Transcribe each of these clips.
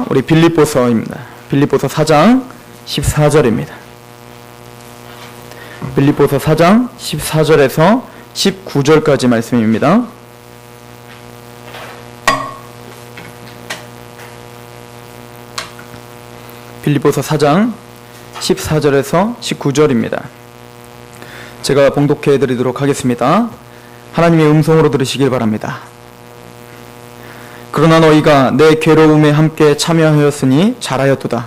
우리 빌립보서입니다. 빌립보서 4장 14절입니다. 빌립보서 4장 14절에서 19절까지 말씀입니다. 빌립보서 4장 14절에서 19절입니다. 제가 봉독해 드리도록 하겠습니다. 하나님의 음성으로 들으시길 바랍니다. 그러나 너희가 내 괴로움에 함께 참여하였으니 잘하였도다.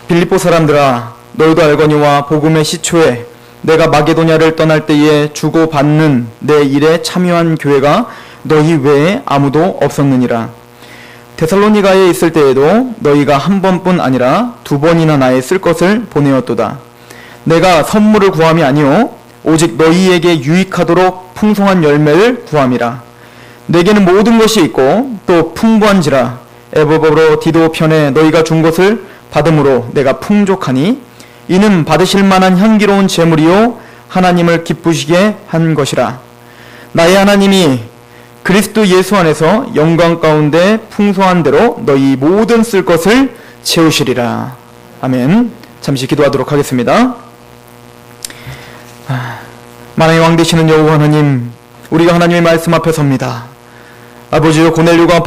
빌립보 사람들아, 너희도 알거니와 복음의 시초에 내가 마게도냐를 떠날 때에 주고받는 내 일에 참여한 교회가 너희 외에 아무도 없었느니라. 데살로니가에 있을 때에도 너희가 한 번뿐 아니라 두 번이나 나의 쓸 것을 보내었도다. 내가 선물을 구함이 아니오 오직 너희에게 유익하도록 풍성한 열매를 구함이라. 내게는 모든 것이 있고 또 풍부한지라. 에베보로 디도 편에 너희가 준 것을 받음으로 내가 풍족하니 이는 받으실 만한 향기로운 제물이요 하나님을 기쁘시게 한 것이라. 나의 하나님이 그리스도 예수 안에서 영광 가운데 풍성한 대로 너희 모든 쓸 것을 채우시리라. 아멘. 잠시 기도하도록 하겠습니다. 만왕의 왕 되시는 여호와 하나님, 우리가 하나님의 말씀 앞에 섭니다. 아버지요, 고넬료가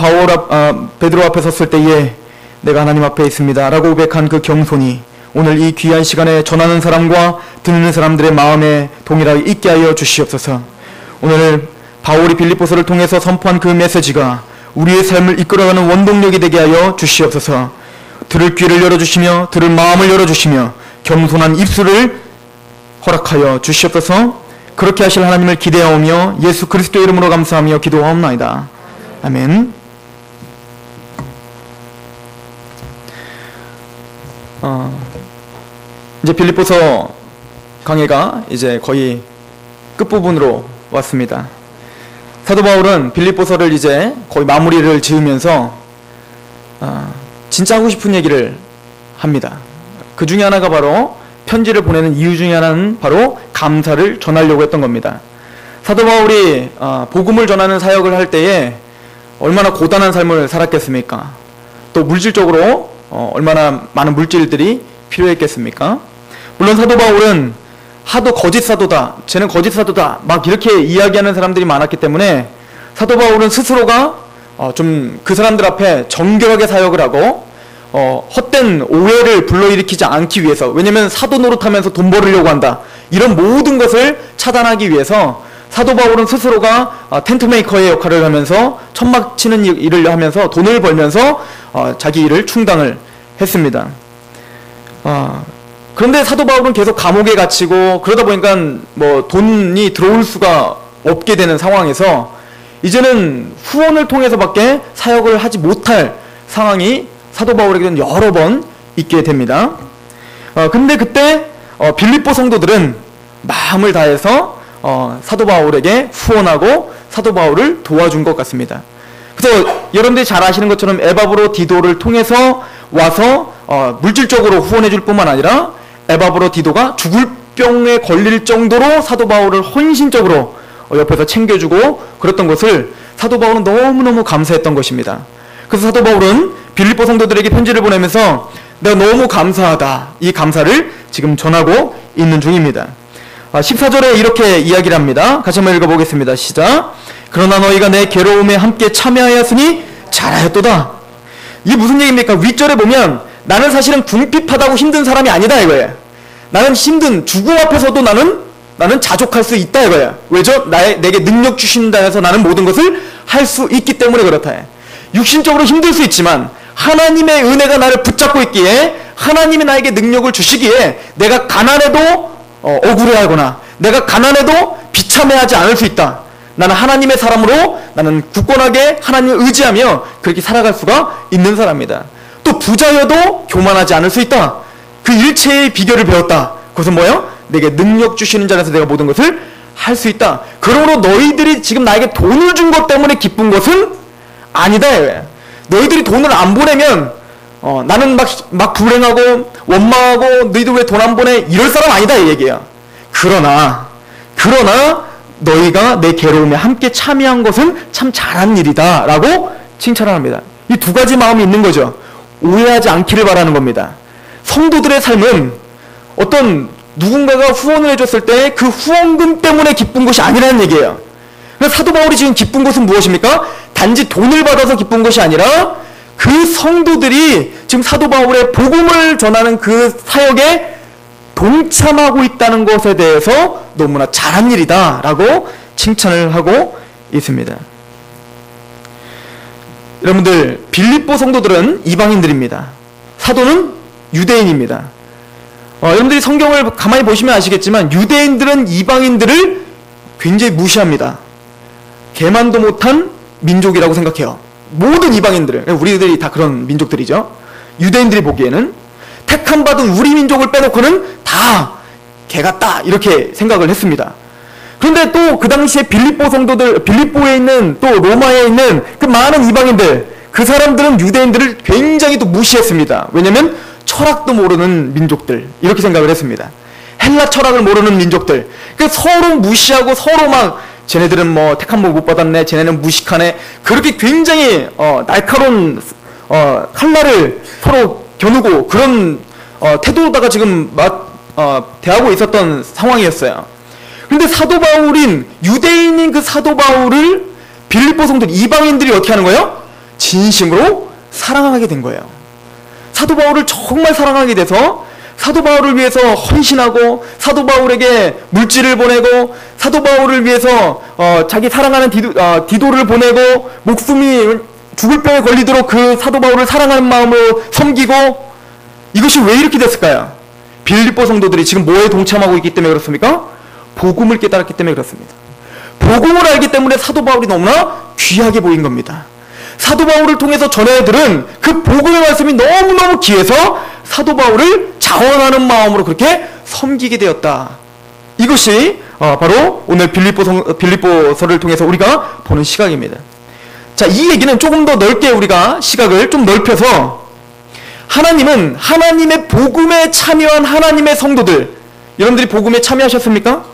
베드로 앞에 섰을 때에 내가 하나님 앞에 있습니다 라고 고백한 그 겸손이 오늘 이 귀한 시간에 전하는 사람과 듣는 사람들의 마음에 동일하게 있게 하여 주시옵소서. 오늘 바울이 빌립보서를 통해서 선포한 그 메시지가 우리의 삶을 이끌어가는 원동력이 되게 하여 주시옵소서. 들을 귀를 열어주시며 들을 마음을 열어주시며 겸손한 입술을 허락하여 주시옵소서. 그렇게 하실 하나님을 기대하오며 예수 그리스도의 이름으로 감사하며 기도하옵나이다. 아멘. 이제 빌립보서 강해가 이제 거의 끝부분으로 왔습니다. 사도 바울은 빌립보서를 이제 거의 마무리를 지으면서 진짜 하고 싶은 얘기를 합니다. 그 중에 하나가 바로 편지를 보내는 이유 중에 하나는 바로 감사를 전하려고 했던 겁니다. 사도 바울이 복음을 전하는 사역을 할 때에 얼마나 고단한 삶을 살았겠습니까? 또 물질적으로 얼마나 많은 물질들이 필요했겠습니까? 물론 사도 바울은 하도 거짓 사도다, 쟤는 거짓 사도다 막 이렇게 이야기하는 사람들이 많았기 때문에 사도 바울은 스스로가 좀 그 사람들 앞에 정결하게 사역을 하고 헛된 오해를 불러일으키지 않기 위해서, 왜냐면 사도 노릇하면서 돈 벌으려고 한다, 이런 모든 것을 차단하기 위해서 사도 바울은 스스로가 텐트 메이커의 역할을 하면서 천막 치는 일을 하면서 돈을 벌면서 자기 일을 충당을 했습니다. 그런데 사도 바울은 계속 감옥에 갇히고 그러다 보니까 뭐 돈이 들어올 수가 없게 되는 상황에서 이제는 후원을 통해서밖에 사역을 하지 못할 상황이 사도 바울에게는 여러 번 있게 됩니다. 근데 그때 빌립보 성도들은 마음을 다해서 사도 바울에게 후원하고 사도 바울을 도와준 것 같습니다. 그래서 여러분들이 잘 아시는 것처럼 에바브로 디도를 통해서 와서 물질적으로 후원해 줄 뿐만 아니라 에바브로 디도가 죽을 병에 걸릴 정도로 사도 바울을 헌신적으로 옆에서 챙겨주고 그랬던 것을 사도 바울은 너무너무 감사했던 것입니다. 그래서 사도 바울은 빌립보 성도들에게 편지를 보내면서 내가 너무 감사하다, 이 감사를 지금 전하고 있는 중입니다. 14절에 이렇게 이야기를 합니다. 같이 한번 읽어보겠습니다. 시작. 그러나 너희가 내 괴로움에 함께 참여하였으니 잘하였도다. 이게 무슨 얘기입니까? 윗절에 보면 나는 사실은 궁핍하다고 힘든 사람이 아니다 이거예요. 나는 힘든 죽음 앞에서도 나는 자족할 수 있다 이거예요. 왜죠? 내게 능력 주신다 해서 나는 모든 것을 할 수 있기 때문에 그렇다. 육신적으로 힘들 수 있지만 하나님의 은혜가 나를 붙잡고 있기에, 하나님이 나에게 능력을 주시기에 내가 가난해도 억울해하거나 내가 가난해도 비참해하지 않을 수 있다. 나는 하나님의 사람으로 나는 굳건하게 하나님을 의지하며 그렇게 살아갈 수가 있는 사람이다. 또 부자여도 교만하지 않을 수 있다. 그 일체의 비결을 배웠다. 그것은 뭐예요? 내게 능력 주시는 자라서 내가 모든 것을 할 수 있다. 그러므로 너희들이 지금 나에게 돈을 준 것 때문에 기쁜 것은 아니다. 너희들이 돈을 안 보내면 나는 막 불행하고 원망하고 너희들 왜 돈 안 보내? 이럴 사람 아니다 이 얘기야. 그러나 너희가 내 괴로움에 함께 참여한 것은 참 잘한 일이다 라고 칭찬을 합니다. 이 두 가지 마음이 있는 거죠. 오해하지 않기를 바라는 겁니다. 성도들의 삶은 어떤 누군가가 후원을 해줬을 때 그 후원금 때문에 기쁜 것이 아니라는 얘기예요. 그래서 사도 바울이 지금 기쁜 것은 무엇입니까? 단지 돈을 받아서 기쁜 것이 아니라 그 성도들이 지금 사도 바울의 복음을 전하는 그 사역에 동참하고 있다는 것에 대해서 너무나 잘한 일이다 라고 칭찬을 하고 있습니다. 여러분들, 빌립보 성도들은 이방인들입니다. 사도는 유대인입니다. 여러분들이 성경을 가만히 보시면 아시겠지만 유대인들은 이방인들을 굉장히 무시합니다. 개만도 못한 민족이라고 생각해요. 모든 이방인들을, 우리들이 다 그런 민족들이죠. 유대인들이 보기에는 택함 받은 우리 민족을 빼놓고는 다 개 같다 이렇게 생각을 했습니다. 그런데 또 그 당시에 빌립보 성도들, 빌립보에 있는 또 로마에 있는 그 많은 이방인들, 그 사람들은 유대인들을 굉장히 또 무시했습니다. 왜냐면 철학도 모르는 민족들 이렇게 생각을 했습니다. 헬라 철학을 모르는 민족들. 그러니까 서로 무시하고 서로 막 쟤네들은 뭐 택함 못 받았네, 쟤네는 무식하네, 그렇게 굉장히 날카로운 칼날을 서로 겨누고 그런 태도로다가 지금 대하고 있었던 상황이었어요. 그런데 사도 바울인, 유대인인 그 사도 바울을 빌립보 성도 이방인들이 어떻게 하는 거예요? 진심으로 사랑하게 된 거예요. 사도 바울을 정말 사랑하게 돼서 사도 바울을 위해서 헌신하고 사도 바울에게 물질을 보내고 사도 바울을 위해서 자기 사랑하는 디도를 보내고 목숨이 죽을 병에 걸리도록 그 사도 바울을 사랑하는 마음으로 섬기고, 이것이 왜 이렇게 됐을까요? 빌립보 성도들이 지금 뭐에 동참하고 있기 때문에 그렇습니까? 복음을 깨달았기 때문에 그렇습니다. 복음을 알기 때문에 사도 바울이 너무나 귀하게 보인 겁니다. 사도 바울을 통해서 전해들은 그 복음의 말씀이 너무너무 귀해서 사도 바울을 자원하는 마음으로 그렇게 섬기게 되었다. 이것이 바로 오늘 빌립보서를 통해서 우리가 보는 시각입니다. 자, 이 얘기는 조금 더 넓게 우리가 시각을 좀 넓혀서 하나님은 하나님의 복음에 참여한 하나님의 성도들, 여러분들이 복음에 참여하셨습니까?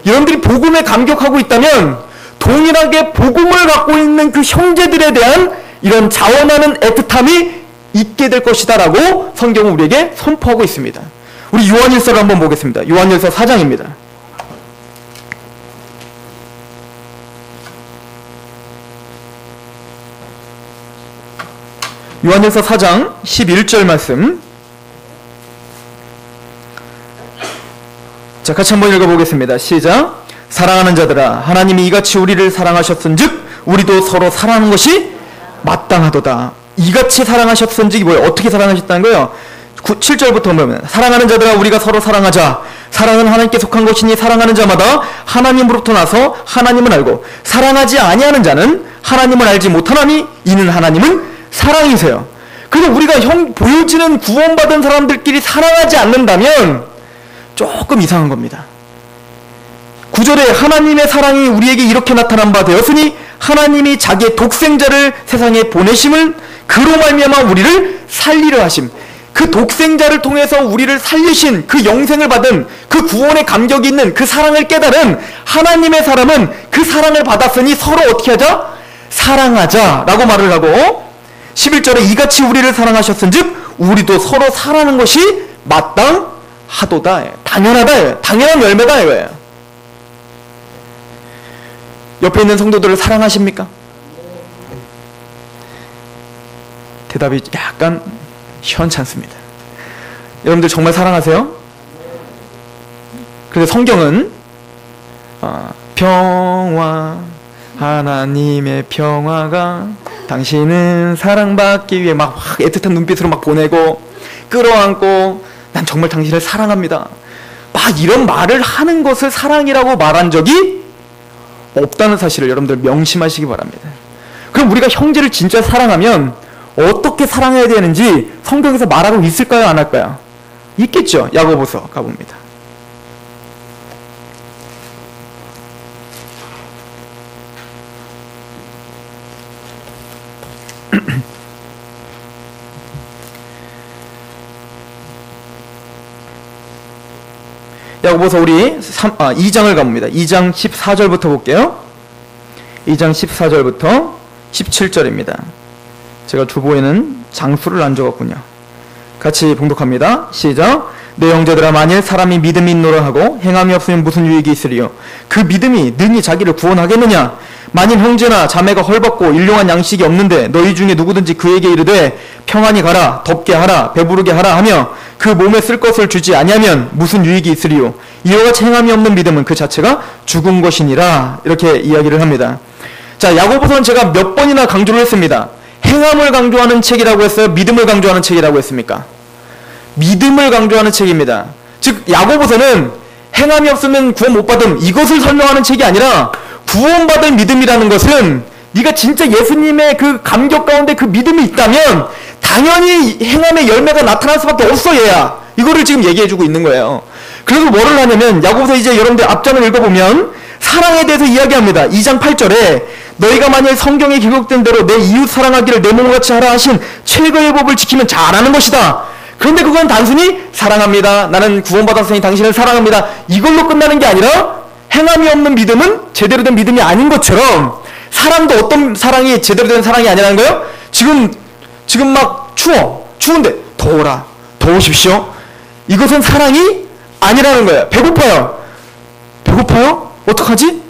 여러분들이 복음에 감격하고 있다면 동일하게 복음을 갖고 있는 그 형제들에 대한 이런 자원하는 애틋함이 있게 될 것이다 라고 성경은 우리에게 선포하고 있습니다. 우리 요한일서를 한번 보겠습니다. 요한일서 4장입니다. 요한일서 4장 11절 말씀, 자, 같이 한번 읽어보겠습니다. 시작. 사랑하는 자들아, 하나님이 이같이 우리를 사랑하셨은즉 우리도 서로 사랑하는 것이 마땅하도다. 이같이 사랑하셨은즉 뭐예요? 어떻게 사랑하셨다는 거예요? 7절부터 보면 사랑하는 자들아, 우리가 서로 사랑하자. 사랑은 하나님께 속한 것이니 사랑하는 자마다 하나님으로부터 나서 하나님을 알고 사랑하지 아니하는 자는 하나님을 알지 못하나니 이는 하나님은 사랑이세요. 그래서 우리가 보여지는 구원받은 사람들끼리 사랑하지 않는다면 조금 이상한 겁니다. 9절에 하나님의 사랑이 우리에게 이렇게 나타난 바 되었으니 하나님이 자기의 독생자를 세상에 보내심을 그로 말미암아 우리를 살리려 하심. 그 독생자를 통해서 우리를 살리신 그 영생을 받은 그 구원의 감격이 있는 그 사랑을 깨달은 하나님의 사람은 그 사랑을 받았으니 서로 어떻게 하자? 사랑하자 라고 말을 하고, 11절에 이같이 우리를 사랑하셨은즉 우리도 서로 사랑하는 것이 마땅하도다. 당연하다. 당연한 열매다 이거예요. 옆에 있는 성도들을 사랑하십니까? 대답이 약간 시원찮습니다. 여러분들 정말 사랑하세요? 그런데 성경은 평화, 하나님의 평화가 당신은 사랑받기 위해 막 애틋한 눈빛으로 막 보내고 끌어안고 난 정말 당신을 사랑합니다. 막 이런 말을 하는 것을 사랑이라고 말한 적이 없다는 사실을 여러분들 명심하시기 바랍니다. 그럼 우리가 형제를 진짜 사랑하면 어떻게 사랑해야 되는지 성경에서 말하고 있을까요? 안 할까요? 있겠죠. 야고보서 가봅니다. 야고보서 우리 2장을 가봅니다. 2장 14절부터 볼게요. 2장 14절부터 17절입니다. 제가 주보에는 장수를 안 적었군요. 같이 봉독합니다. 시작. 내 형제들아, 만일 사람이 믿음이 있노라 하고 행함이 없으면 무슨 유익이 있으리요? 그 믿음이 능히 자기를 구원하겠느냐? 만일 형제나 자매가 헐벗고 일용한 양식이 없는데 너희 중에 누구든지 그에게 이르되 평안히 가라, 덥게 하라, 배부르게 하라 하며 그 몸에 쓸 것을 주지 아니하면 무슨 유익이 있으리요? 이와 같이 행함이 없는 믿음은 그 자체가 죽은 것이니라. 이렇게 이야기를 합니다. 자, 야고보서는 제가 몇 번이나 강조를 했습니다. 행함을 강조하는 책이라고 했어요? 믿음을 강조하는 책이라고 했습니까? 믿음을 강조하는 책입니다. 즉 야고보서는 행함이 없으면 구원 못 받음, 이것을 설명하는 책이 아니라 구원받을 믿음이라는 것은 네가 진짜 예수님의 그 감격 가운데 그 믿음이 있다면 당연히 행함의 열매가 나타날 수밖에 없어, 얘야. 이거를 지금 얘기해주고 있는 거예요. 그래서 뭐를 하냐면 야고보서 이제 여러분들 앞장을 읽어보면 사랑에 대해서 이야기합니다. 2장 8절에 너희가 만일 성경에 기록된 대로 내 이웃 사랑하기를 내 몸같이 하라 하신 최고의 법을 지키면 잘하는 것이다. 그런데 그건 단순히 사랑합니다, 나는 구원받았으니 당신을 사랑합니다, 이걸로 끝나는 게 아니라 행함이 없는 믿음은 제대로 된 믿음이 아닌 것처럼 사랑도 어떤 사랑이 제대로 된 사랑이 아니라는 거예요? 지금 막 추운데 더워라, 더우십시오. 이것은 사랑이 아니라는 거예요. 배고파요? 어떡하지?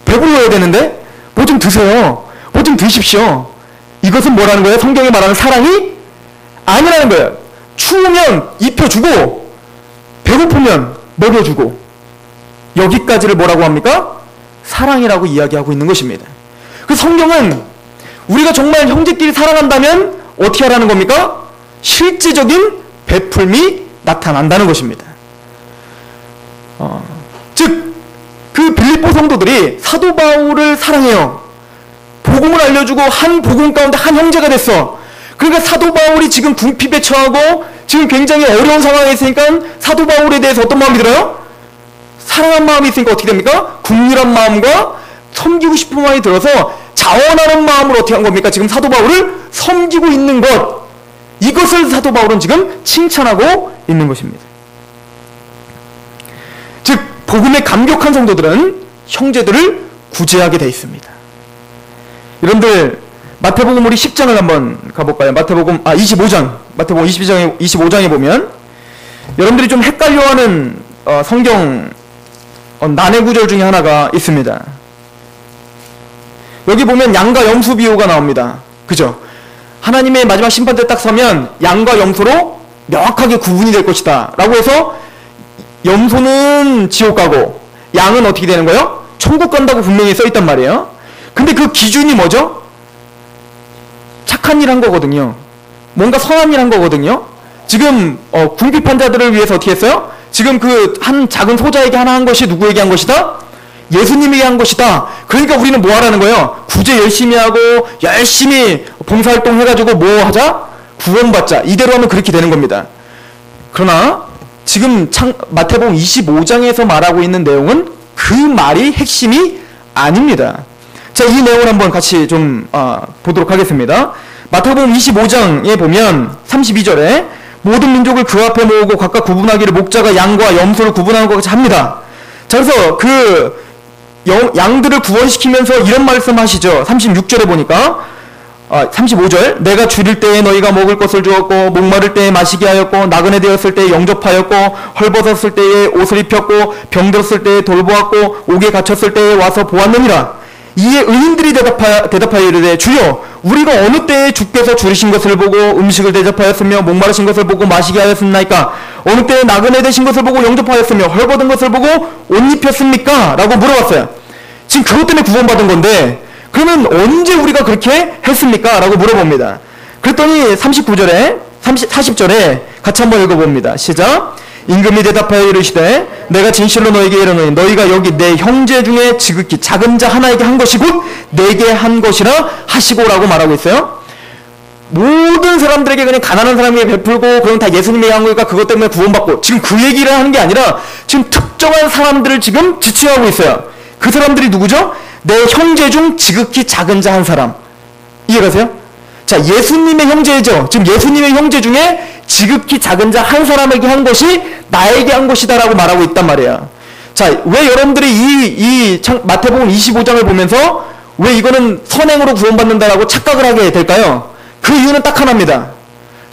배불러야 되는데 뭐 좀 드세요, 뭐 좀 드십시오. 이것은 뭐라는 거예요? 성경이 말하는 사랑이 아니라는 거예요. 추우면 입혀주고 배고프면 먹여주고, 여기까지를 뭐라고 합니까? 사랑이라고 이야기하고 있는 것입니다. 그 성경은 우리가 정말 형제끼리 사랑한다면 어떻게 하라는 겁니까? 실제적인 베풀미 나타난다는 것입니다. 즉 그 빌립보 성도들이 사도 바울을 사랑해요. 복음을 알려주고 한 복음 가운데 한 형제가 됐어. 그러니까 사도 바울이 지금 궁핍에 처하고 지금 굉장히 어려운 상황에 있으니까 사도 바울에 대해서 어떤 마음이 들어요? 사랑한 마음이 있으니까 어떻게 됩니까? 국률한 마음과 섬기고 싶은 마음이 들어서 자원하는 마음으로 어떻게 한 겁니까? 지금 사도 바울을 섬기고 있는 것, 이것을 사도 바울은 지금 칭찬하고 있는 것입니다. 즉 복음에 감격한 성도들은 형제들을 구제하게 되어 있습니다. 여러분들 마태복음 우리 10장을 한번 가볼까요? 마태복음 25장, 마태복음 25장에 보면 여러분들이 좀 헷갈려하는 성경 난해 구절 중에 하나가 있습니다. 여기 보면 양과 염소 비유가 나옵니다. 그죠? 하나님의 마지막 심판대 딱 서면 양과 염소로 명확하게 구분이 될 것이다 라고 해서 염소는 지옥 가고 양은 어떻게 되는 거예요? 천국 간다고 분명히 써있단 말이에요. 근데 그 기준이 뭐죠? 착한 일 한 거거든요. 뭔가 선한 일 한 거거든요. 지금 궁핍한 자들을 위해서 어떻게 했어요? 지금 그 한 작은 소자에게 하나 한 것이 누구에게 한 것이다? 예수님에게 한 것이다. 그러니까 우리는 뭐 하라는 거예요? 구제 열심히 하고 열심히 봉사활동 해가지고 뭐 하자? 구원받자. 이대로 하면 그렇게 되는 겁니다. 그러나 지금 마태복음 25장에서 말하고 있는 내용은 그 말이 핵심이 아닙니다. 자, 이 내용을 한번 같이 좀 보도록 하겠습니다. 마태복음 25장에 보면 32절에 모든 민족을 그 앞에 모으고 각각 구분하기를 목자가 양과 염소를 구분하는 것 같이 합니다. 자, 그래서 그 양들을 구원시키면서 이런 말씀 하시죠. 36절에 보니까 35절 내가 줄일 때에 너희가 먹을 것을 주었고 목마를 때에 마시게 하였고 나그네 되었을 때에 영접하였고 헐벗었을 때에 옷을 입혔고 병들었을 때에 돌보았고 옥에 갇혔을 때에 와서 보았느니라. 이에 의인들이 대답하여 이르되 주여 우리가 어느 때에 주께서 줄이신 것을 보고 음식을 대접하였으며 목마르신 것을 보고 마시게 하였습니까? 어느 때에 나그네 되신 것을 보고 영접하였으며 헐벗은 것을 보고 옷 입혔습니까? 라고 물어봤어요. 지금 그것 때문에 구원받은 건데 그러면 언제 우리가 그렇게 했습니까? 라고 물어봅니다. 그랬더니 40절에 같이 한번 읽어봅니다. 시작. 임금이 대답하여 이르시되 내가 진실로 너에게 이르노니 너희가 여기 내 형제 중에 지극히 작은 자 하나에게 한 것이 곧 내게 한 것이라 하시고라고 말하고 있어요. 모든 사람들에게 그냥 가난한 사람에게 베풀고 그럼 다 예수님에게 한 거니까 그것 때문에 구원받고, 지금 그 얘기를 하는 게 아니라 지금 특정한 사람들을 지금 지칭하고 있어요. 그 사람들이 누구죠? 내 형제 중 지극히 작은 자 한 사람. 이해가세요? 자, 예수님의 형제죠. 지금 예수님의 형제 중에 지극히 작은 자 한 사람에게 한 것이 나에게 한 것이다 라고 말하고 있단 말이야. 자, 왜 여러분들이 마태복음 25장을 보면서 왜 이거는 선행으로 구원받는다라고 착각을 하게 될까요? 그 이유는 딱 하나입니다.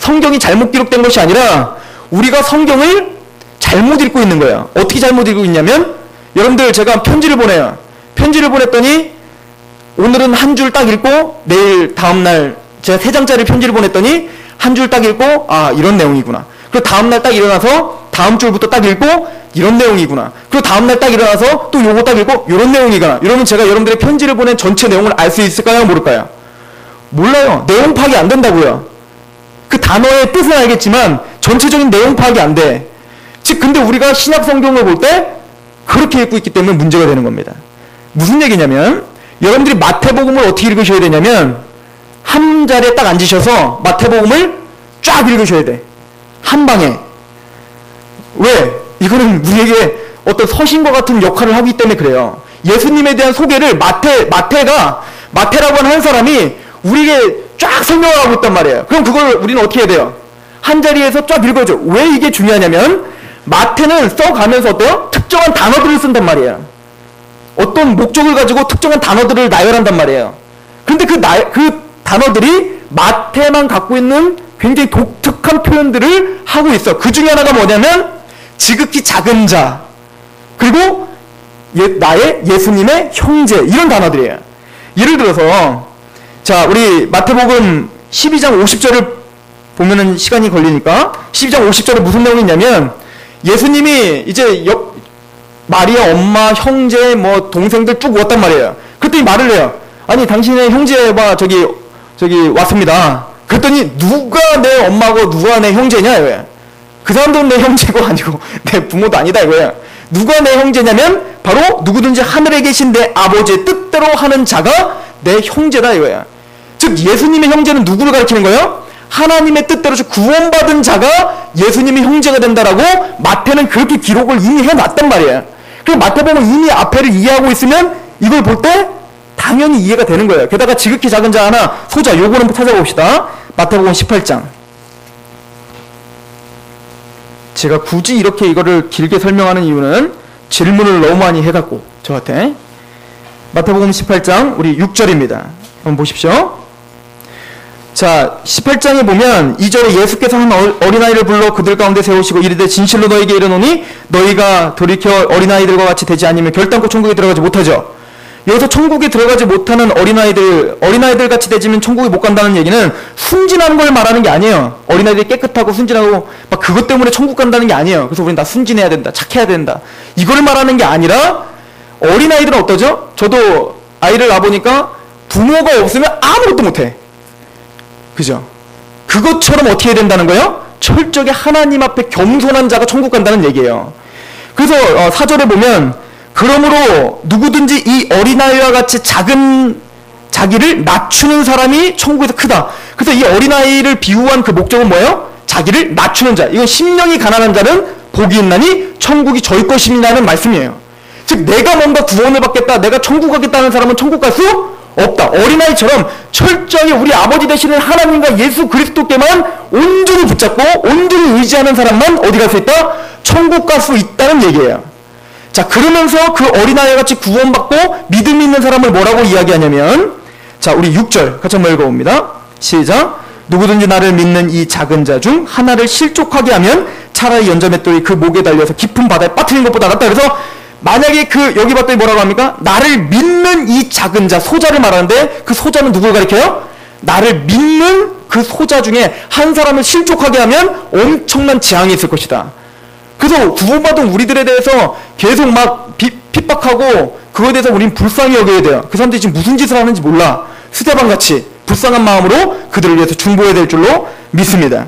성경이 잘못 기록된 것이 아니라 우리가 성경을 잘못 읽고 있는 거예요. 어떻게 잘못 읽고 있냐면 여러분들 제가 편지를 보내요. 편지를 보냈더니 오늘은 한 줄 딱 읽고 내일 다음날 제가 3장짜리 편지를 보냈더니 한 줄 딱 읽고 아 이런 내용이구나. 그리고 다음날 딱 일어나서 다음 줄부터 딱 읽고 이런 내용이구나. 그리고 다음날 딱 일어나서 또 요거 딱 읽고 이런 내용이구나. 이러면 제가 여러분들의 편지를 보낸 전체 내용을 알 수 있을까요? 모를까요? 몰라요. 내용 파악이 안 된다고요. 그 단어의 뜻은 알겠지만 전체적인 내용 파악이 안 돼. 즉 근데 우리가 신약 성경을 볼 때 그렇게 읽고 있기 때문에 문제가 되는 겁니다. 무슨 얘기냐면 여러분들이 마태복음을 어떻게 읽으셔야 되냐면 한 자리에 딱 앉으셔서 마태복음을 쫙 읽으셔야 돼. 한 방에. 왜? 이거는 우리에게 어떤 서신과 같은 역할을 하기 때문에 그래요. 예수님에 대한 소개를 마태라고 하는 한 사람이 우리에게 쫙 설명을 하고 있단 말이에요. 그럼 그걸 우리는 어떻게 해야 돼요? 한 자리에서 쫙 읽어줘. 왜 이게 중요하냐면 마태는 써가면서 어때요? 특정한 단어들을 쓴단 말이에요. 어떤 목적을 가지고 특정한 단어들을 나열한단 말이에요. 그런데 그 단어들이 마태만 갖고 있는 굉장히 독특한 표현들을 하고 있어. 그 중에 하나가 뭐냐면 지극히 작은 자 그리고 나의 예수님의 형제 이런 단어들이에요. 예를 들어서 자 우리 마태복음 12장 50절을 보면은 시간이 걸리니까 12장 50절에 무슨 내용이 있냐면 예수님이 이제 마리아 엄마 형제 뭐 동생들 쭉 왔단 말이에요. 그랬더니 말을 해요. 아니 당신의 형제가 저기 왔습니다. 그랬더니 누가 내 엄마고 누가 내 형제냐 이거야. 그 사람들은 내 형제고 아니고 내 부모도 아니다 이거야. 누가 내 형제냐면 바로 누구든지 하늘에 계신 내 아버지의 뜻대로 하는 자가 내 형제다 이거야. 즉 예수님의 형제는 누구를 가리키는 거예요? 하나님의 뜻대로 구원받은 자가 예수님의 형제가 된다라고 마태는 그렇게 기록을 이미 해놨단 말이에요. 그럼 마태복음은 이미 앞에를 이해하고 있으면 이걸 볼 때 당연히 이해가 되는 거예요. 게다가 지극히 작은 자 하나 소자 요거는 한번 찾아봅시다. 마태복음 18장. 제가 굳이 이렇게 이거를 길게 설명하는 이유는 질문을 너무 많이 해갖고 저한테. 마태복음 18장 우리 6절입니다. 한번 보십시오. 자 18장에 보면 2절에 예수께서 한 어린아이를 불러 그들 가운데 세우시고 이르되 진실로 너희에게 이르노니 너희가 돌이켜 어린아이들과 같이 되지 않으면 결단코 천국에 들어가지 못하죠. 여기서 천국에 들어가지 못하는 어린아이들 같이 되지면 천국에 못 간다는 얘기는 순진한 걸 말하는 게 아니에요. 어린아이들이 깨끗하고 순진하고 막 그것 때문에 천국 간다는 게 아니에요. 그래서 우리는 다 순진해야 된다, 착해야 된다, 이걸 말하는 게 아니라 어린아이들은 어떠죠? 저도 아이를 낳아보니까 부모가 없으면 아무것도 못해. 그죠? 그것처럼 어떻게 해야 된다는 거예요? 철저하게 하나님 앞에 겸손한 자가 천국 간다는 얘기예요. 그래서 4절에 보면 그러므로 누구든지 이 어린아이와 같이 작은 자기를 낮추는 사람이 천국에서 크다. 그래서 이 어린아이를 비유한 그 목적은 뭐예요? 자기를 낮추는 자. 이건 심령이 가난한 자는 복이 있나니 천국이 저희 것입니다는 말씀이에요. 즉 내가 뭔가 구원을 받겠다, 내가 천국 가겠다는 사람은 천국 갈 수 없다. 어린아이처럼 철저히 우리 아버지 되시는 하나님과 예수 그리스도께만 온전히 붙잡고 온전히 의지하는 사람만 어디 갈 수 있다? 천국 갈 수 있다는 얘기예요. 자, 그러면서 그 어린아이 같이 구원받고 믿음 있는 사람을 뭐라고 이야기하냐면, 자, 우리 6절 같이 한번 읽어봅니다. 시작. 누구든지 나를 믿는 이 작은 자 중 하나를 실족하게 하면 차라리 연자맷돌이 그 목에 달려서 깊은 바다에 빠뜨리는 것보다 낫다. 그래서 만약에 여기 봤더니 뭐라고 합니까? 나를 믿는 이 작은 자, 소자를 말하는데 그 소자는 누굴 가리켜요? 나를 믿는 그 소자 중에 한 사람을 실족하게 하면 엄청난 재앙이 있을 것이다. 그래서 구원받은 우리들에 대해서 계속 막 핍박하고 그거에 대해서 우린 불쌍히 여겨야 돼요. 그 사람들이 지금 무슨 짓을 하는지 몰라. 스데반같이 불쌍한 마음으로 그들을 위해서 중보해야 될 줄로 믿습니다.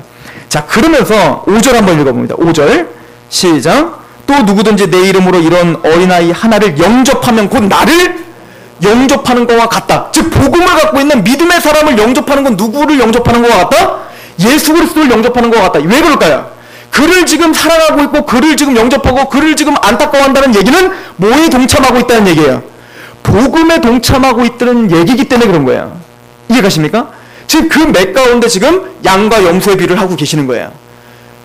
자, 그러면서 5절 한번 읽어봅니다. 5절 시작. 또 누구든지 내 이름으로 이런 어린아이 하나를 영접하면 곧 나를 영접하는 것과 같다. 즉 복음을 갖고 있는 믿음의 사람을 영접하는 건 누구를 영접하는 것과 같다? 예수 그리스도를 영접하는 것과 같다. 왜 그럴까요? 그를 지금 사랑하고 있고 그를 지금 영접하고 그를 지금 안타까워한다는 얘기는 뭐에 동참하고 있다는 얘기예요? 복음에 동참하고 있다는 얘기이기 때문에 그런 거예요. 이해가십니까? 즉 그 맥 가운데 지금 양과 염소의 비를 하고 계시는 거예요.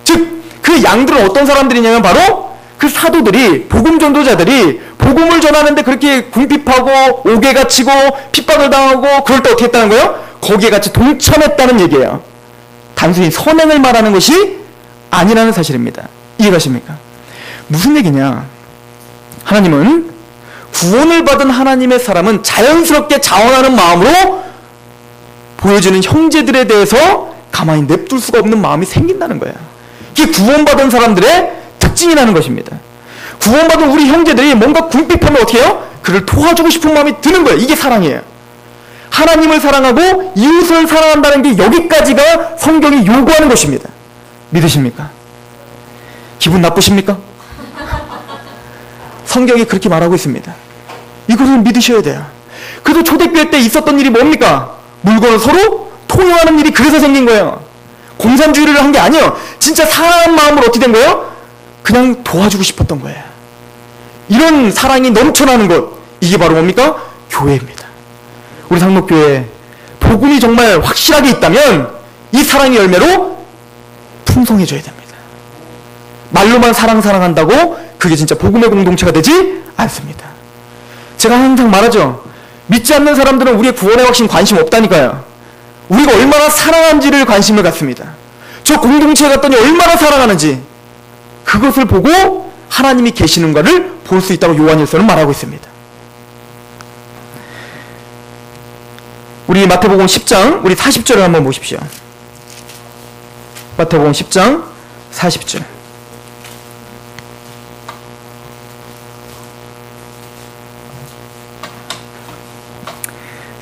즉 그 양들은 어떤 사람들이냐면 바로 그 사도들이, 복음 전도자들이 복음을 전하는데 그렇게 궁핍하고 옥에 갇히고 핍박을 당하고 그럴 때 어떻게 했다는 거예요? 거기에 같이 동참했다는 얘기예요. 단순히 선행을 말하는 것이 아니라는 사실입니다. 이해가십니까? 무슨 얘기냐? 하나님은 구원을 받은 하나님의 사람은 자연스럽게 자원하는 마음으로 보여지는 형제들에 대해서 가만히 냅둘 수가 없는 마음이 생긴다는 거예요. 이게 구원받은 사람들의 특징이라는 것입니다. 구원받은 우리 형제들이 뭔가 궁핍하면 어떻게 해요? 그를 도와주고 싶은 마음이 드는 거예요. 이게 사랑이에요. 하나님을 사랑하고 이웃을 사랑한다는 게 여기까지가 성경이 요구하는 것입니다. 믿으십니까? 기분 나쁘십니까? 성경이 그렇게 말하고 있습니다. 이것을 믿으셔야 돼요. 그래도 초대교회 때 있었던 일이 뭡니까? 물건을 서로 통용하는 일이 그래서 생긴 거예요. 공산주의를 한 게 아니에요. 진짜 사랑하는 마음으로 어떻게 된 거예요? 그냥 도와주고 싶었던 거예요. 이런 사랑이 넘쳐나는 것, 이게 바로 뭡니까? 교회입니다. 우리 상록교회 복음이 정말 확실하게 있다면 이 사랑의 열매로 풍성해져야 됩니다. 말로만 사랑한다고 그게 진짜 복음의 공동체가 되지 않습니다. 제가 항상 말하죠. 믿지 않는 사람들은 우리의 구원의 확신 관심 없다니까요. 우리가 얼마나 사랑하는지를 관심을 갖습니다. 저 공동체에 갔더니 얼마나 사랑하는지 그것을 보고 하나님이 계시는가를 볼 수 있다고 요한일서는 말하고 있습니다. 우리 마태복음 10장 우리 40절을 한번 보십시오. 마태복음 10장 40절.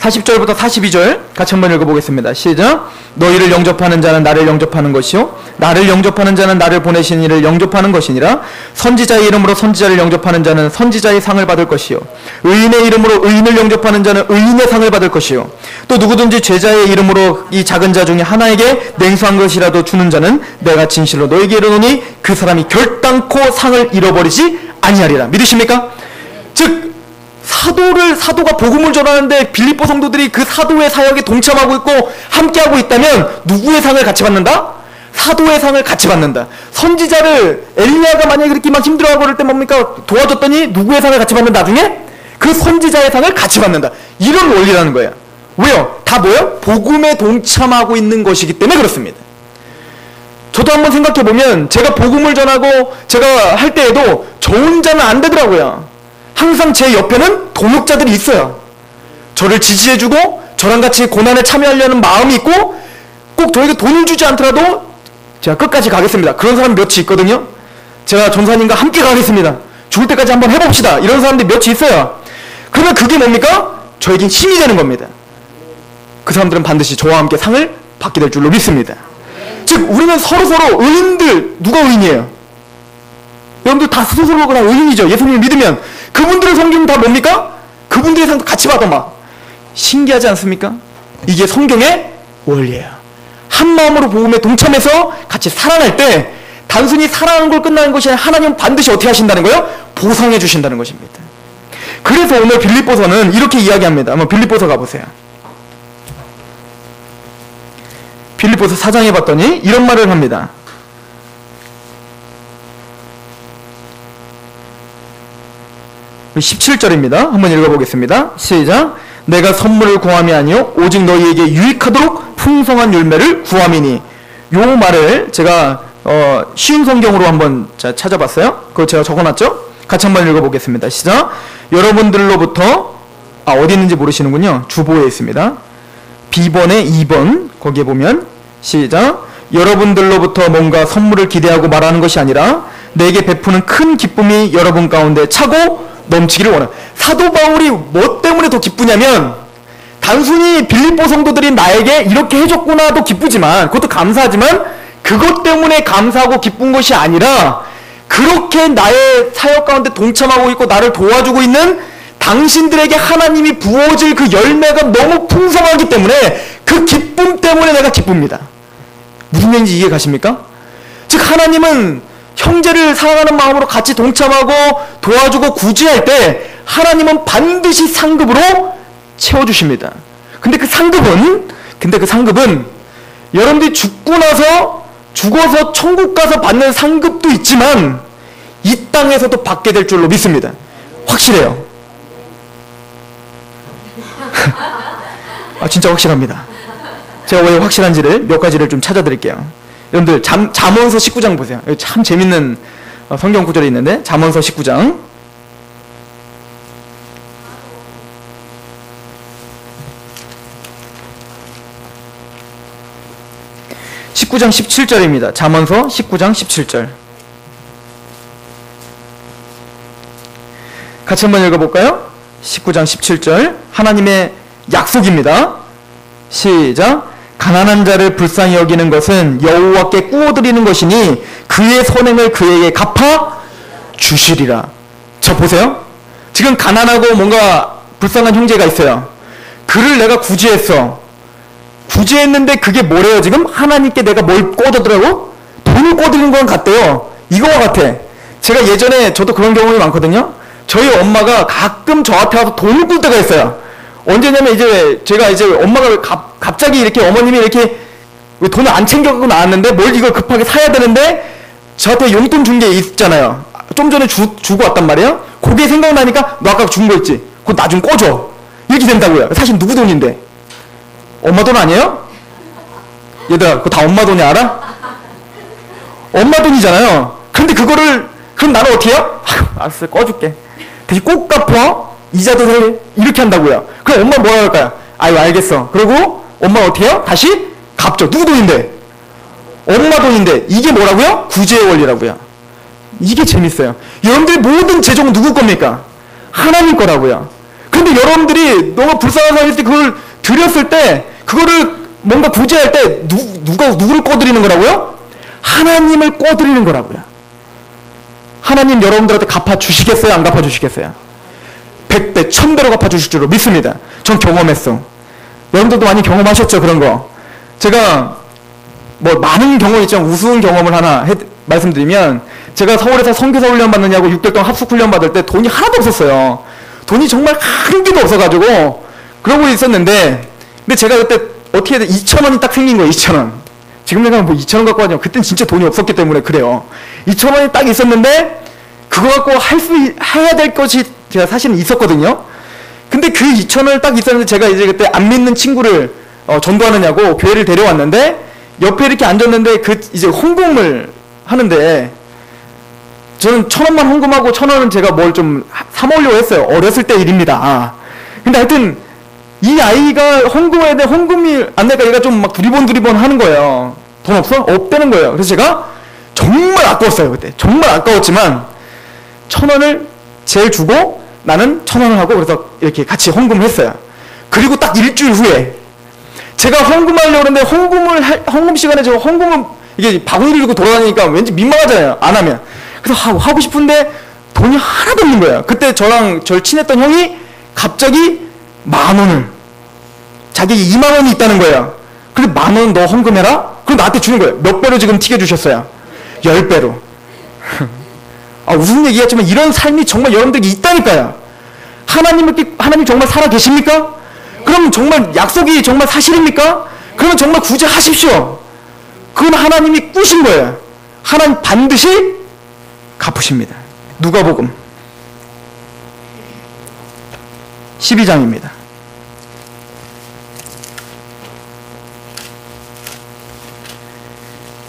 40절부터 42절 같이 한번 읽어보겠습니다. 시작. 너희를 영접하는 자는 나를 영접하는 것이요 나를 영접하는 자는 나를 보내신 이를 영접하는 것이니라. 선지자의 이름으로 선지자를 영접하는 자는 선지자의 상을 받을 것이요 의인의 이름으로 의인을 영접하는 자는 의인의 상을 받을 것이요 또 누구든지 제자의 이름으로 이 작은 자 중에 하나에게 냉수한 것이라도 주는 자는 내가 진실로 너에게 이르노니 그 사람이 결단코 상을 잃어버리지 아니하리라. 믿으십니까? 즉 사도가 복음을 전하는데 빌립보 성도들이 그 사도의 사역에 동참하고 있고 함께하고 있다면 누구의 상을 같이 받는다? 사도의 상을 같이 받는다. 선지자를 엘리야가 만약에 그렇게 막 힘들어하고 그럴 때 뭡니까? 도와줬더니 누구의 상을 같이 받는다? 나중에 그 선지자의 상을 같이 받는다. 이런 원리라는 거예요. 왜요? 다 뭐예요? 복음에 동참하고 있는 것이기 때문에 그렇습니다. 저도 한번 생각해보면 제가 복음을 전하고 제가 할 때에도 저 혼자는 안 되더라고요. 항상 제 옆에는 동역자들이 있어요. 저를 지지해주고 저랑 같이 고난에 참여하려는 마음이 있고 꼭 저에게 돈을 주지 않더라도 제가 끝까지 가겠습니다. 그런 사람 몇이 있거든요. 제가 전사님과 함께 가겠습니다. 죽을 때까지 한번 해봅시다. 이런 사람들이 몇이 있어요. 그러면 그게 뭡니까? 저에겐 힘이 되는 겁니다. 그 사람들은 반드시 저와 함께 상을 받게 될 줄로 믿습니다. 즉 우리는 서로서로 의인들, 누가 의인이에요? 여러분들 다 스스로가 다 의인이죠. 예수님을 믿으면 그분들의 성경은 다 뭡니까? 그분들의 상도 같이 받아 막 신기하지 않습니까? 이게 성경의 원리예요. 한 마음으로 복음에 동참해서 같이 사랑할 때 단순히 사랑하는 걸 끝나는 것이 아니라 하나님은 반드시 어떻게 하신다는 거예요? 보상해 주신다는 것입니다. 그래서 오늘 빌립보서는 이렇게 이야기합니다. 한번 빌립보서 가보세요. 빌립보서 4장에 봤더니 이런 말을 합니다. 17절입니다. 한번 읽어보겠습니다. 시작. 내가 선물을 구함이 아니요 오직 너희에게 유익하도록 풍성한 열매를 구함이니. 요 말을 제가 쉬운 성경으로 한번 찾아봤어요. 그거 제가 적어놨죠? 같이 한번 읽어보겠습니다. 시작. 여러분들로부터 어디 있는지 모르시는군요. 주보에 있습니다. B번에 2번 거기에 보면 시작. 여러분들로부터 뭔가 선물을 기대하고 말하는 것이 아니라 내게 베푸는 큰 기쁨이 여러분 가운데 차고 넘치기를 원해요. 사도 바울이 뭐 때문에 더 기쁘냐면 단순히 빌립보 성도들이 나에게 이렇게 해줬구나도 기쁘지만 그것도 감사하지만 그것 때문에 감사하고 기쁜 것이 아니라 그렇게 나의 사역 가운데 동참하고 있고 나를 도와주고 있는 당신들에게 하나님이 부어질 그 열매가 너무 풍성하기 때문에 그 기쁨 때문에 내가 기쁩니다. 무슨 얘기인지 이해 가십니까? 즉 하나님은 형제를 사랑하는 마음으로 같이 동참하고 도와주고 구제할 때 하나님은 반드시 상급으로 채워주십니다. 근데 그 상급은 여러분들이 죽어서 천국 가서 받는 상급도 있지만 이 땅에서도 받게 될 줄로 믿습니다. 확실해요. 진짜 확실합니다. 제가 왜 확실한지를 몇 가지를 좀 찾아드릴게요. 여러분들 잠언서 19장 보세요. 여기 참 재밌는 성경 구절이 있는데 잠언서 19장 17절입니다. 잠언서 19장 17절. 같이 한번 읽어볼까요? 19장 17절 하나님의 약속입니다. 시작. 가난한 자를 불쌍히 여기는 것은 여호와께 꾸어드리는 것이니 그의 선행을 그에게 갚아 주시리라. 저 보세요. 지금 가난하고 뭔가 불쌍한 형제가 있어요. 그를 내가 구제했어. 구제했는데 그게 뭐래요 지금? 하나님께 내가 뭘 꿔드더라고? 돈을 꿔드리는 건 같대요. 이거와 같아. 제가 예전에 저도 그런 경험이 많거든요. 저희 엄마가 가끔 저한테 와서 돈을 꿀 때가 있어요. 언제냐면 이제 제가 이제 엄마가 갑자기 이렇게 어머님이 이렇게 돈을 안 챙겨가고 나왔는데 뭘 이걸 급하게 사야 되는데 저한테 용돈 준 게 있잖아요. 좀 전에 주고 왔단 말이에요. 그게 생각나니까 너 아까 준 거 있지? 그거 나 좀 꺼줘. 이렇게 된다고요. 사실 누구 돈인데? 엄마 돈 아니에요? 얘들아 그거 다 엄마 돈이 알아? 엄마 돈이잖아요. 근데 그거를 그럼 나는 어떻게 해요? 알았어 꺼줄게. 대신 꼭 갚아. 이자도 해. 이렇게 한다고요. 그럼 엄마 뭐라 할까요? 아유 알겠어. 그리고 엄마 어떻게 해요? 다시 갚죠. 누구 돈인데? 엄마 돈인데 이게 뭐라고요? 구제의 원리라고요. 이게 재밌어요. 여러분들의 모든 재정은 누구 겁니까? 하나님 거라고요. 근데 여러분들이 너무 불쌍한 사람일 때 그걸 드렸을 때 그거를 뭔가 구제할 때 누구를 꿔드리는 거라고요? 하나님을 꿔드리는 거라고요. 하나님 여러분들한테 갚아주시겠어요? 안 갚아주시겠어요? 100배, 1000배로 갚아주실 줄로 믿습니다. 전 경험했어. 여러분들도 많이 경험하셨죠? 그런 거. 제가 뭐 많은 경험 있지만 우스운 경험을 하나 말씀드리면 제가 서울에서 선교사 훈련 받느냐고 6개월 동안 합숙 훈련 받을 때 돈이 하나도 없었어요. 돈이 정말 한 개도 없어가지고 그러고 있었는데 근데 제가 그때 어떻게 해야 돼? 2,000원이 딱 생긴 거예요. 2,000원. 지금 내가 뭐 2,000원 갖고 하냐고. 그때는 진짜 돈이 없었기 때문에 그래요. 2,000원이 딱 있었는데 그거 갖고 해야 될 것이 제가 사실은 있었거든요. 근데 그 2,000원을 딱 있었는데 제가 이제 그때 안 믿는 친구를 전도하느냐고 교회를 데려왔는데 옆에 이렇게 앉았는데 이제 헌금을 하는데 저는 1,000원만 헌금하고 1,000원은 제가 뭘 좀 사먹으려고 했어요. 어렸을 때 일입니다. 근데 하여튼 이 아이가 헌금해야 돼. 헌금이 안 되니까 얘가 좀 막 두리번 하는 거예요. 돈 없어? 없다는 거예요. 그래서 제가 정말 아까웠어요. 그때 정말 아까웠지만 1,000원을 제일 주고 나는 1,000원을 하고 그래서 이렇게 같이 헌금을 했어요. 그리고 딱 일주일 후에 제가 헌금하려고 하는데 헌금 시간에 제가 헌금을 이게 바구니를 들고 돌아다니니까 왠지 민망하잖아요. 안 하면. 그래서 하고 싶은데 돈이 하나도 없는 거예요. 그때 저랑 절 친했던 형이 갑자기 10,000원을 자기 20,000원이 있다는 거예요. 그래 10,000원 너 헌금해라? 그럼 나한테 주는 거예요. 몇 배로 지금 튀겨주셨어요? 10배로. 무슨 얘기였지만 이런 삶이 정말 여러분들에게 있다니까요. 하나님 정말 살아 계십니까? 그럼 정말 약속이 정말 사실입니까? 그러면 정말 구제하십시오. 그건 하나님이 꾸신 거예요. 하나님 반드시 갚으십니다. 누가복음 12장입니다.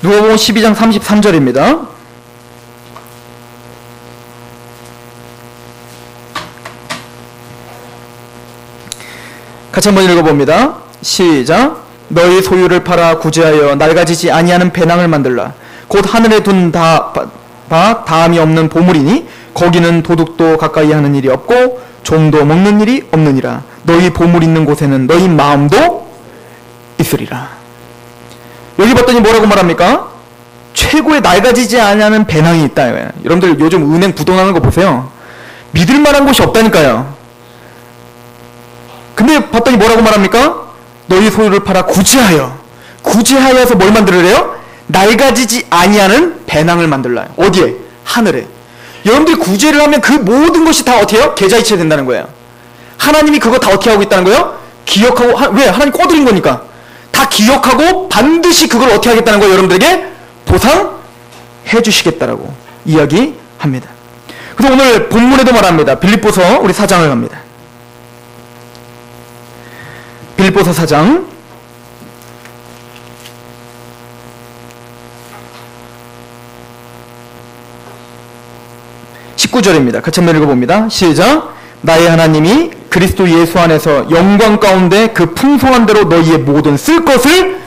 누가복음 12장 33절입니다. 같이 한번 읽어봅니다. 시작. 너희 소유를 팔아 구제하여 낡아지지 아니하는 배낭을 만들라. 곧 하늘에 둔 다함이 없는 보물이니 거기는 도둑도 가까이 하는 일이 없고 종도 먹는 일이 없느니라. 너희 보물 있는 곳에는 너희 마음도 있으리라. 여기 봤더니 뭐라고 말합니까? 최고의 낡아지지 아니하는 배낭이 있다. 여러분들 요즘 은행 부동하는 거 보세요. 믿을 만한 곳이 없다니까요. 근데 봤더니 뭐라고 말합니까? 너희 소유를 팔아 구제하여서 뭘 만들으래요? 낡아지지 아니하는 배낭을 만들라. 어디에? 하늘에. 여러분들이 구제를 하면 그 모든 것이 다 어떻게 해요? 계좌이체 된다는 거예요. 하나님이 그거 다 어떻게 하고 있다는 거예요? 기억하고, 왜? 하나님 꺼드린 거니까. 다 기억하고 반드시 그걸 어떻게 하겠다는 거예요? 여러분들에게 보상해 주시겠다라고 이야기합니다. 그래서 오늘 본문에도 말합니다. 빌립보서 우리 4장을 갑니다. 빌립보서 4장 19절입니다. 같이 한번 읽어봅니다. 시작. 나의 하나님이 그리스도 예수 안에서 영광 가운데 그 풍성한 대로 너희의 모든 쓸 것을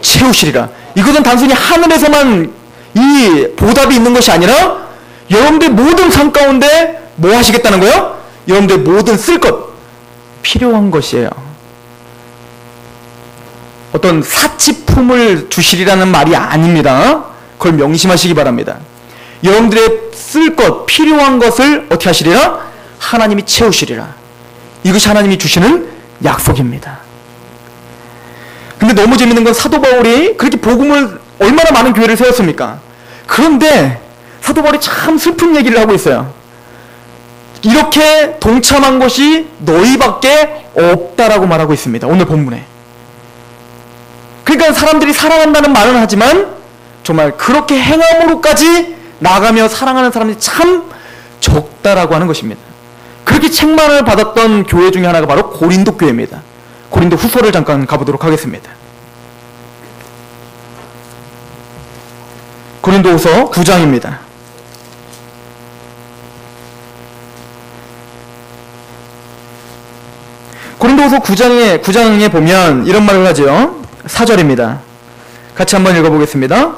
채우시리라. 이것은 단순히 하늘에서만 이 보답이 있는 것이 아니라 여러분들 모든 삶 가운데 뭐 하시겠다는 거예요? 여러분들 모든 쓸 것, 필요한 것이에요. 어떤 사치품을 주시리라는 말이 아닙니다. 그걸 명심하시기 바랍니다. 여러분들의 쓸 것, 필요한 것을 어떻게 하시리라? 하나님이 채우시리라. 이것이 하나님이 주시는 약속입니다. 근데 너무 재밌는 건 사도 바울이 그렇게 복음을 얼마나 많은 교회를 세웠습니까? 그런데 사도 바울이 참 슬픈 얘기를 하고 있어요. 이렇게 동참한 것이 너희밖에 없다라고 말하고 있습니다. 오늘 본문에. 그러니까 사람들이 사랑한다는 말은 하지만 정말 그렇게 행함으로까지 나가며 사랑하는 사람들이 참 적다라고 하는 것입니다. 그렇게 책망을 받았던 교회 중에 하나가 바로 고린도 교회입니다. 고린도 후서를 잠깐 가보도록 하겠습니다. 고린도 후서 9장입니다. 고린도후서 9장에 보면 이런 말을 하죠. 4절입니다. 같이 한번 읽어보겠습니다.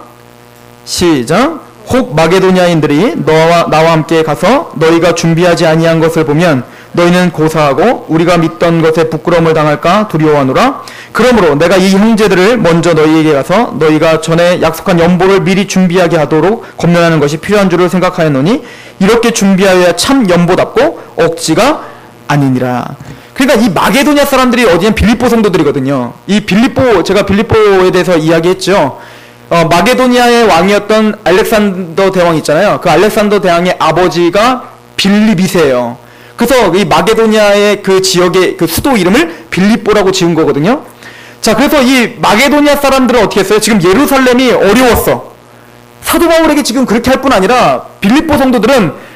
시작. 혹 마게도냐인들이 나와 함께 가서 너희가 준비하지 아니한 것을 보면 너희는 고사하고 우리가 믿던 것에 부끄러움을 당할까 두려워하노라. 그러므로 내가 이 형제들을 먼저 너희에게 가서 너희가 전에 약속한 연보를 미리 준비하게 하도록 권면하는 것이 필요한 줄을 생각하였노니 이렇게 준비하여야 참 연보답고 억지가 아니니라. 그러니까 이 마게도냐 사람들이 어디냐 빌립보 성도들이거든요. 이 빌립보, 제가 빌립보에 대해서 이야기했죠. 마게도니아의 왕이었던 알렉산더 대왕 있잖아요. 그 알렉산더 대왕의 아버지가 빌립이세요. 그래서 이 마게도니아의 그 지역의 그 수도 이름을 빌립보라고 지은 거거든요. 자, 그래서 이 마게도니아 사람들은 어떻게 했어요? 지금 예루살렘이 어려웠어. 사도 바울에게 지금 그렇게 할 뿐 아니라 빌립보 성도들은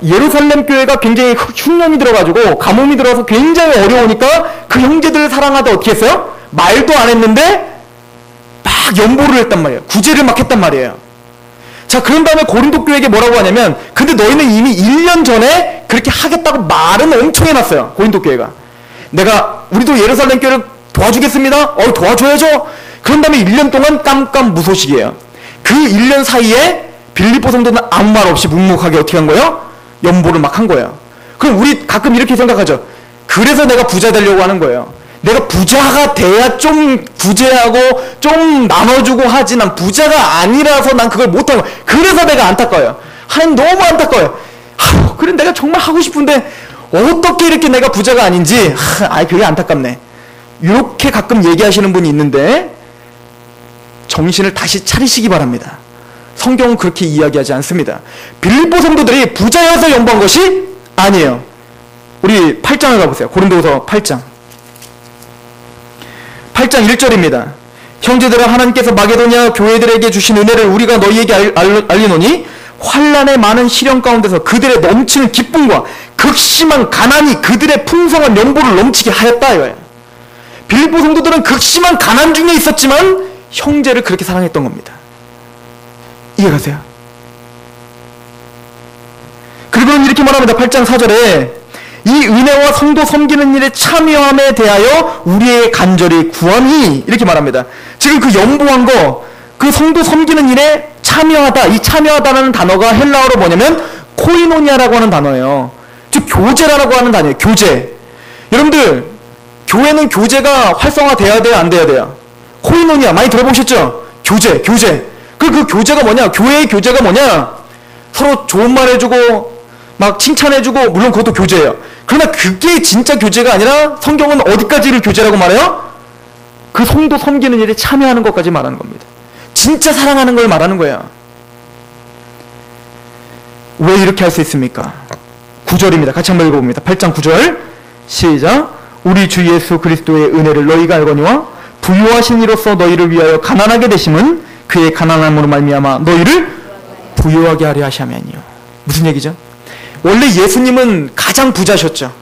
예루살렘 교회가 굉장히 흉년이 들어가지고 가뭄이 들어서 굉장히 어려우니까 그 형제들을 사랑하다 어떻게 했어요? 말도 안 했는데 막 연보를 했단 말이에요. 구제를 막 했단 말이에요. 자, 그런 다음에 고린도 교회에게 뭐라고 하냐면 근데 너희는 이미 1년 전에 그렇게 하겠다고 말은 엄청 해놨어요. 고린도 교회가. 우리도 예루살렘 교회를 도와주겠습니다. 도와줘야죠. 그런 다음에 1년 동안 깜깜무소식이에요. 그 1년 사이에 빌립보 성도는 아무 말 없이 묵묵하게 어떻게 한 거예요? 연보를 막 한 거예요. 그럼 우리 가끔 이렇게 생각하죠. 그래서 내가 부자 되려고 하는 거예요. 내가 부자가 돼야 좀 구제하고 좀 나눠주고 하지 난 부자가 아니라서 난 그걸 못하고 그래서 내가 안타까워요. 하나님 너무 안타까워요. 그래 내가 정말 하고 싶은데 어떻게 이렇게 내가 부자가 아닌지 그게 안타깝네. 이렇게 가끔 얘기하시는 분이 있는데 정신을 다시 차리시기 바랍니다. 성경은 그렇게 이야기하지 않습니다. 빌립보 성도들이 부자여서 연보한 것이 아니에요. 우리 8장을 가보세요. 고린도후서 8장 1절입니다. 형제들아 하나님께서 마게도냐 교회들에게 주신 은혜를 우리가 너희에게 알리노니 환난의 많은 시련 가운데서 그들의 넘치는 기쁨과 극심한 가난이 그들의 풍성한 연보를 넘치게 하였다 이거예요. 빌립보 성도들은 극심한 가난 중에 있었지만 형제를 그렇게 사랑했던 겁니다. 이해가세요? 그리고는 이렇게 말합니다. 8장 4절에 이 은혜와 성도 섬기는 일에 참여함에 대하여 우리의 간절히 구하니 이렇게 말합니다. 지금 그 연보한 거, 그 성도 섬기는 일에 참여하다, 이 참여하다라는 단어가 헬라어로 뭐냐면 코이노니아라고 하는 단어예요. 즉 교제라고 하는 단어예요. 교제. 여러분들 교회는 교제가 활성화돼야 돼요? 안 돼야 돼요? 코이노니아 많이 들어보셨죠? 교제. 그 교제가 뭐냐? 교회의 교제가 뭐냐? 서로 좋은 말 해주고 막 칭찬해주고 물론 그것도 교제예요. 그러나 그게 진짜 교제가 아니라 성경은 어디까지를 교제라고 말해요? 그 성도 섬기는 일에 참여하는 것까지 말하는 겁니다. 진짜 사랑하는 걸 말하는 거예요. 왜 이렇게 할 수 있습니까? 9절입니다. 같이 한번 읽어봅니다. 8장 9절 시작. 우리 주 예수 그리스도의 은혜를 너희가 알거니와 부유하신 이로써 너희를 위하여 가난하게 되심은 그의 가난함으로 말미암아 너희를 부유하게 하려 하시함이니요. 무슨 얘기죠? 원래 예수님은 가장 부자셨죠.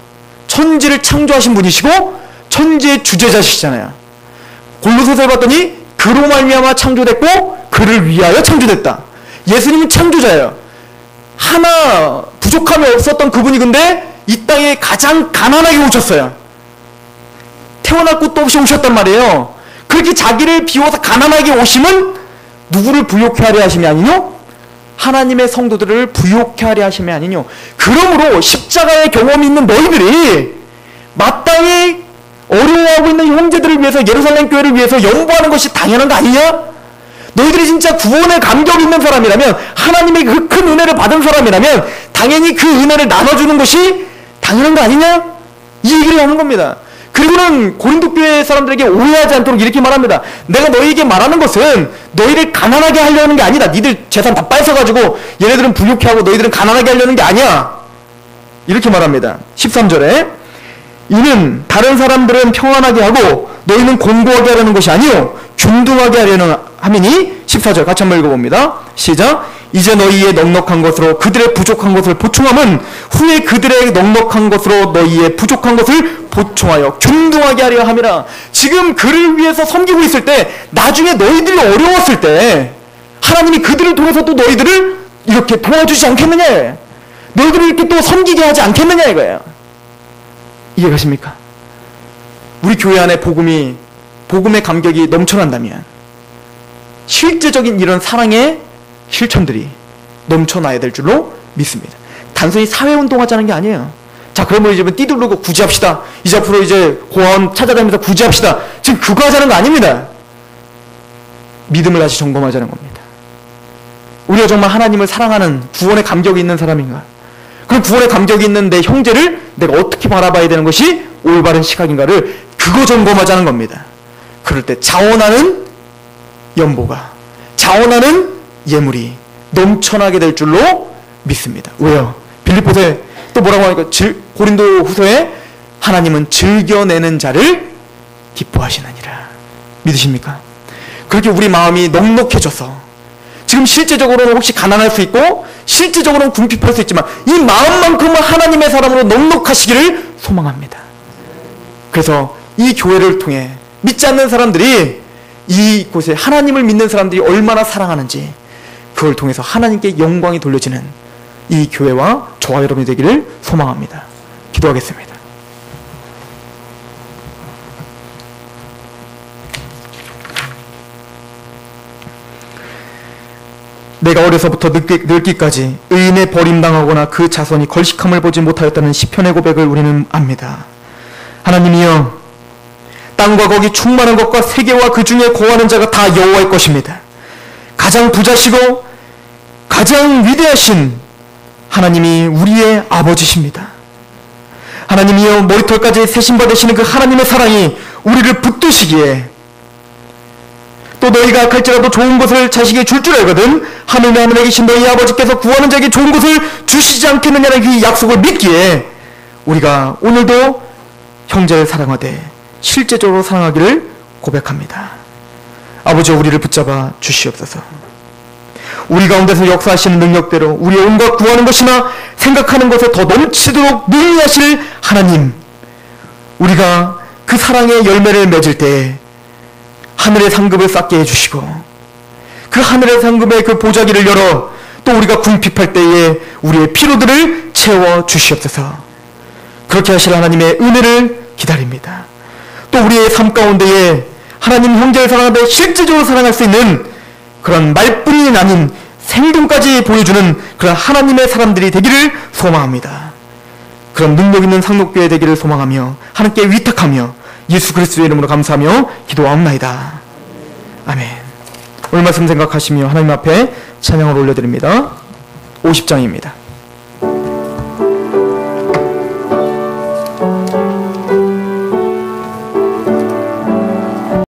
천지를 창조하신 분이시고 천지의 주제자시잖아요. 골로새서에 봤더니 그로 말미암아 창조됐고 그를 위하여 창조됐다. 예수님은 창조자예요. 하나 부족함이 없었던 그분이 근데 이 땅에 가장 가난하게 오셨어요. 태어날 곳도 없이 오셨단 말이에요. 그렇게 자기를 비워서 가난하게 오심은 누구를 부욕해 하려 하심이 아니뇨? 하나님의 성도들을 부욕해 하려 하심이 아니뇨? 그러므로 십자가의 경험이 있는 너희들이 마땅히 어려워하고 있는 형제들을 위해서, 예루살렘 교회를 위해서 연보하는 것이 당연한 거 아니냐? 너희들이 진짜 구원의 감격이 있는 사람이라면, 하나님의 그 큰 은혜를 받은 사람이라면 당연히 그 은혜를 나눠주는 것이 당연한 거 아니냐? 이 얘기를 하는 겁니다. 그리고는 고린도 교회 사람들에게 오해하지 않도록 이렇게 말합니다. 내가 너희에게 말하는 것은 너희를 가난하게 하려는 게 아니다. 니들 재산 다 뺏어가지고 얘네들은 부욕해 하고 너희들은 가난하게 하려는 게 아니야. 이렇게 말합니다. 13절에 이는 다른 사람들은 평안하게 하고 너희는 공고하게 하려는 것이 아니요 균등하게 하려는 함이니. 14절 같이 한번 읽어봅니다. 시작. 이제 너희의 넉넉한 것으로 그들의 부족한 것을 보충함은 후에 그들의 넉넉한 것으로 너희의 부족한 것을 보충하여 균등하게 하려 함이라. 지금 그를 위해서 섬기고 있을 때, 나중에 너희들이 어려웠을 때 하나님이 그들을 통해서 또 너희들을 이렇게 도와주지 않겠느냐, 너희들을 이렇게 또 섬기게 하지 않겠느냐 이거예요. 이해가십니까? 우리 교회 안에 복음의 감격이 넘쳐난다면 실제적인 이런 사랑의 실천들이 넘쳐나야 될 줄로 믿습니다. 단순히 사회운동하자는 게 아니에요. 자, 그러면 이제 띠두르고 구제합시다. 이제 앞으로 이제 고아원 찾아다니면서 구제합시다. 지금 그거 하자는 거 아닙니다. 믿음을 다시 점검하자는 겁니다. 우리가 정말 하나님을 사랑하는 구원의 감격이 있는 사람인가? 그럼 구원의 감격이 있는 내 형제를 내가 어떻게 바라봐야 되는 것이 올바른 시각인가를 그거 점검하자는 겁니다. 그럴 때 자원하는 연보가, 자원하는 예물이 넘쳐나게 될 줄로 믿습니다. 왜요? 빌립보서에 또 뭐라고 하니까 고린도 후서에 하나님은 즐겨내는 자를 기뻐하시느니라. 믿으십니까? 그렇게 우리 마음이 넉넉해져서 지금 실제적으로는 혹시 가난할 수 있고 실제적으로는 궁핍할 수 있지만 이 마음만큼은 하나님의 사람으로 넉넉하시기를 소망합니다. 그래서 이 교회를 통해 믿지 않는 사람들이 이곳에 하나님을 믿는 사람들이 얼마나 사랑하는지 그걸 통해서 하나님께 영광이 돌려지는 이 교회와 저와 여러분이 되기를 소망합니다. 기도하겠습니다. 내가 어려서부터 늙기까지 의인의 버림당하거나 그 자손이 걸식함을 보지 못하였다는 시편의 고백을 우리는 압니다. 하나님이여, 땅과 거기 충만한 것과 세계와 그 중에 거하는 자가 다 여호와의 것입니다. 가장 부자시고 가장 위대하신 하나님이 우리의 아버지십니다. 하나님이여, 머리털까지 세심받으시는 그 하나님의 사랑이 우리를 붙드시기에 또 너희가 악할지라도 좋은 것을 자식에게 줄 줄 알거든 하늘에 하늘에 계신 너희 아버지께서 구하는 자에게 좋은 것을 주시지 않겠느냐는 그 약속을 믿기에 우리가 오늘도 형제를 사랑하되 실제적으로 사랑하기를 고백합니다. 아버지, 우리를 붙잡아 주시옵소서. 우리 가운데서 역사하시는 능력대로 우리의 온갖 구하는 것이나 생각하는 것에 더 넘치도록 능히하실 하나님, 우리가 그 사랑의 열매를 맺을 때 하늘의 상급을 쌓게 해주시고 그 하늘의 상급의 그 보자기를 열어 또 우리가 궁핍할 때에 우리의 피로들을 채워 주시옵소서. 그렇게 하실 하나님의 은혜를 기다립니다. 또 우리의 삶 가운데에 하나님 형제를 사랑하되 실제적으로 사랑할 수 있는 그런 말뿐이 아닌 생동까지 보여주는 그런 하나님의 사람들이 되기를 소망합니다. 그런 능력 있는 상록교회 되기를 소망하며 하나님께 위탁하며 예수 그리스도의 이름으로 감사하며 기도하옵나이다. 아멘. 오늘 말씀 생각하시며 하나님 앞에 찬양을 올려드립니다. 50장입니다.